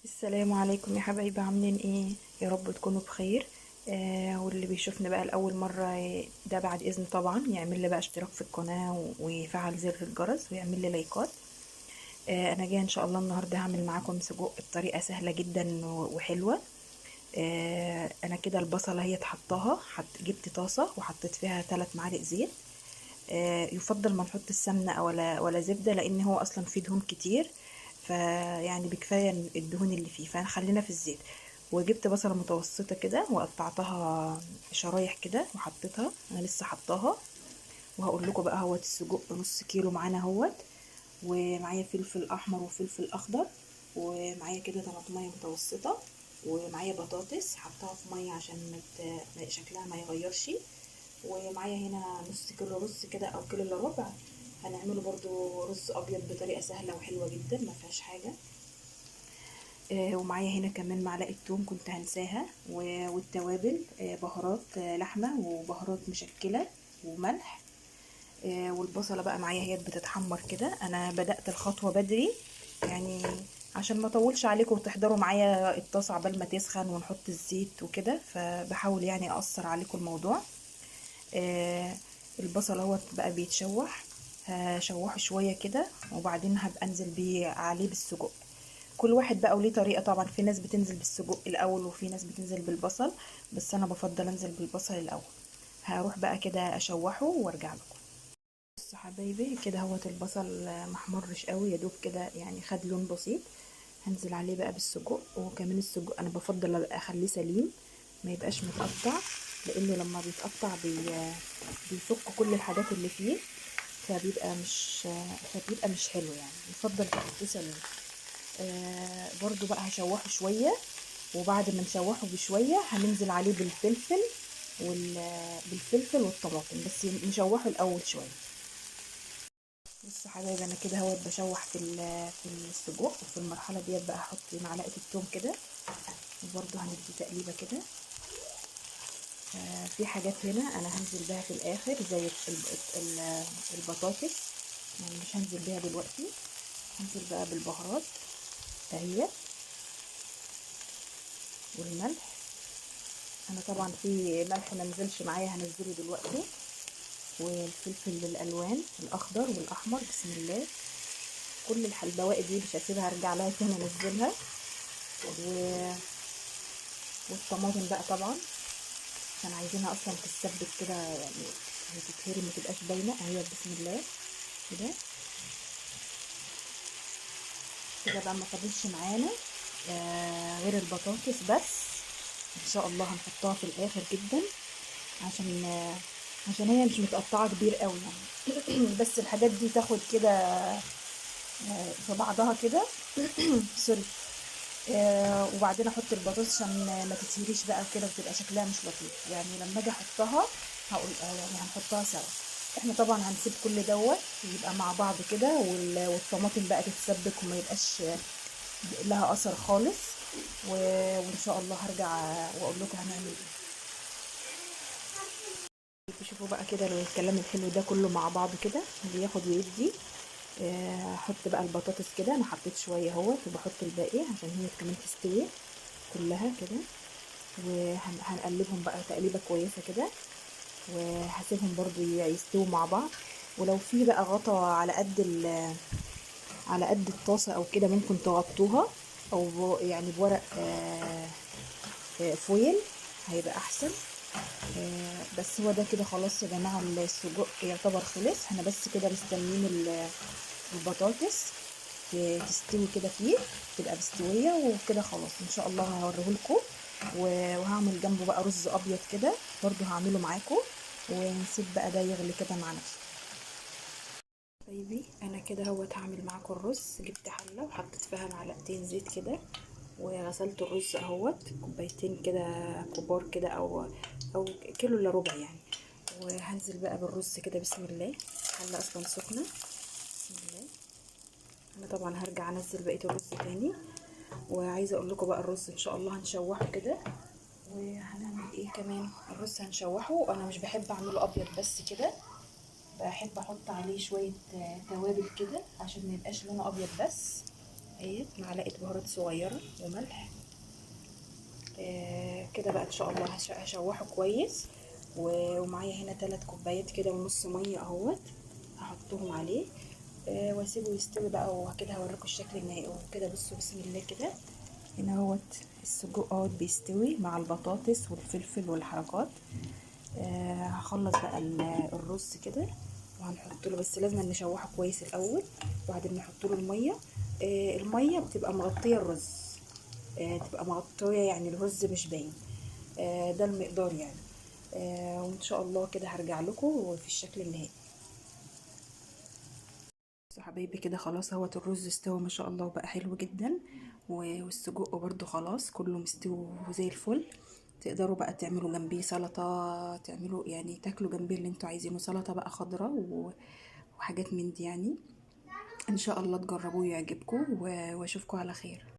السلام عليكم يا حبايبي، عاملين ايه؟ يا رب تكونوا بخير. واللي بيشوفنا بقى لأول مرة، ده بعد إذن طبعا يعمل لي بقى اشتراك في القناة ويفعل زر الجرس ويعمل لي لايكات. أنا جاية إن شاء الله النهاردة هعمل معاكم سجق بطريقة سهلة جدا وحلوة. أنا كده البصلة هي اتحطها، جبت طاسة وحطيت فيها 3 معالق زيت. يفضل ما نحط السمنة ولا زبدة، لأن هو أصلا فيه دهون كتير. فيعني بكفاية الدهون اللي فيه، فخلينا في الزيت. وجبت بصلة متوسطة كده وقطعتها شرايح كده وحطيتها، أنا لسه حطاها. وهقول لكم بقى هوت السجق نص كيلو معانا هوت. ومعايا فلفل أحمر وفلفل أخضر. ومعايا كده طماطمية متوسطة. ومعايا بطاطس حطها في مية عشان شكلها ما يغيرش. ومعايا هنا نص كيلو رز كده او كيلو الا ربع. هنعمله برضو رز ابيض بطريقه سهله وحلوه جدا ما فيهاش حاجه. ومعايا هنا كمان معلقه توم كنت هنساها، والتوابل، بهارات، لحمه وبهارات مشكله وملح. والبصله بقى معايا هي بتتحمر كده، انا بدات الخطوه بدري يعني عشان ما اطولش عليكم وتحضروا معايا الطاسه عبال ما تسخن ونحط الزيت وكده، فبحاول يعني اقصر عليكم الموضوع. آه البصل اهوت بقى بيتشوح. هشوحه شويه كده وبعدين هبقى انزل بيه عليه بالسجق. كل واحد بقى وليه طريقه طبعا، في ناس بتنزل بالسجق الاول وفي ناس بتنزل بالبصل. بس انا بفضل انزل بالبصل الاول. هروح بقى كده اشوحه وارجع لكم. بصوا حبايبي كده اهوت البصل محمرش قوي، يا دوب كده يعني خد لون بسيط. هنزل عليه بقى بالسجق، وكمان السجق انا بفضل ابقى اخليه سليم، ما يبقاش متقطع. لانه لما بيتقطع بيفك كل الحاجات اللي فيه. فبيبقى مش فبيبقى مش حلو يعني، يفضل تحطيه سليم. برضو بقى هشوحه شويه. وبعد ما نشوحه بشويه هننزل عليه بالفلفل والطماطم، بس نشوحه الاول شويه. بصوا حبايبي انا كده اهوت بشوح في السجق، وفي المرحله ديت بقى هحط معلقه الثوم كده. وبرده هندي تقليبه كده. في حاجات هنا انا هنزل بيها في الاخر زي البطاطس. يعني مش هنزل بيها دلوقتي. هنزل بقى بالبهارات اهي والملح. انا طبعا في ملح ما نزلش معايا هنزله دلوقتي. والفلفل الالوان الاخضر والاحمر، بسم الله. كل البواقي دي مش هسيبها، ارجع لها تاني انزلها. و... والطماطم بقى طبعا عشان عايزينها اصلا تتسبك كده يعني، تتهري ما تبقاش باينه اهي، بسم الله كده. كده بقى ما فاضلش معانا غير البطاطس بس. ان شاء الله هنحطها في الاخر جدا عشان عشان هي مش متقطعه كبير قوي يعني. بس الحاجات دي تاخد كده في بعضها كده. سوري. وبعدين احط البطاطس عشان ما تتهريش بقى كده وتبقى شكلها مش لطيف يعني، لما اجي احطها هقول يعني هنحطها سوا. احنا طبعا هنسيب كل دوت يبقى مع بعض كده، والطماطم بقى تتسبك وما يبقاش لها اثر خالص. وان شاء الله هرجع واقول لكم هنعمل ايه. تشوفوا بقى كده الكلام الحلو ده كله مع بعض كده بياخد ويدي. هحط بقى البطاطس كده، انا حطيت شويه اهوت وبحط الباقي عشان هي كمان تستوي كلها كده. وهنقلبهم بقى تقليبه كويسه كده. وهسيبهم برضو يستووا مع بعض. ولو في بقى غطا على قد الطاسه او كده ممكن تغطوها، او يعني بورق فويل هيبقى احسن. بس هو ده كده خلاص يا جماعه، السجق يعتبر خلص. احنا بس كده مستنيين البطاطس تستوي كده فيه، تبقى مستويه وكده خلاص ان شاء الله هوريه لكم. وهعمل جنبه بقى رز ابيض كده برضو هعمله معاكم. ونسيب بقى ده يغلي كده مع نفسه. طيبي انا كده هوت هعمل معاكم الرز. جبت حله وحطيت فيها معلقتين زيت كده. وغسلت الرز اهوت كوبايتين كده كبار كده، او كيلو الا ربع يعني. وهنزل بقى بالرز كده بسم الله. حله اصلا سخنه، بسم الله. انا طبعا هرجع انزل بقيه الرز تاني. وعايزه اقول لكم بقى الرز ان شاء الله هنشوحه كده. وهنعمل ايه كمان، الرز هنشوحه. انا مش بحب اعمله ابيض بس كده، بحب احط عليه شويه توابل كده عشان ما يبقاش لونه ابيض بس. اهي معلقه بهارات صغيره وملح. كده بقى ان شاء الله هشوحه كويس. ومعايا هنا 3 كوبايات كده ونص ميه اهوت، هحطهم عليه واسيبه يستوي بقى، وكده هوريكم الشكل النهائي وكده. بصوا بسم الله كده، هنا اهوت السجق اهوت بيستوي مع البطاطس والفلفل والحركات. هخلص بقى الرز كده وهنحط له، بس لازم نشوحه كويس الاول وبعدين نحط له الميه. الميه بتبقى مغطيه الرز، تبقى مغطيه يعني الرز مش باين. ده المقدار يعني. وان شاء الله كده هرجع لكم في الشكل النهائي. بصوا حبايبي كده خلاص اهوت الرز استوى ما شاء الله وبقى حلو جدا، والسجق برضو خلاص كله مستوي وزي الفل. تقدروا بقى تعملوا جنبيه سلطة، تعملوا يعني تاكلوا جنبيه اللي انتوا عايزينه، سلطة بقى خضراء وحاجات من دي يعني. ان شاء الله تجربوه يعجبكم واشوفكم على خير.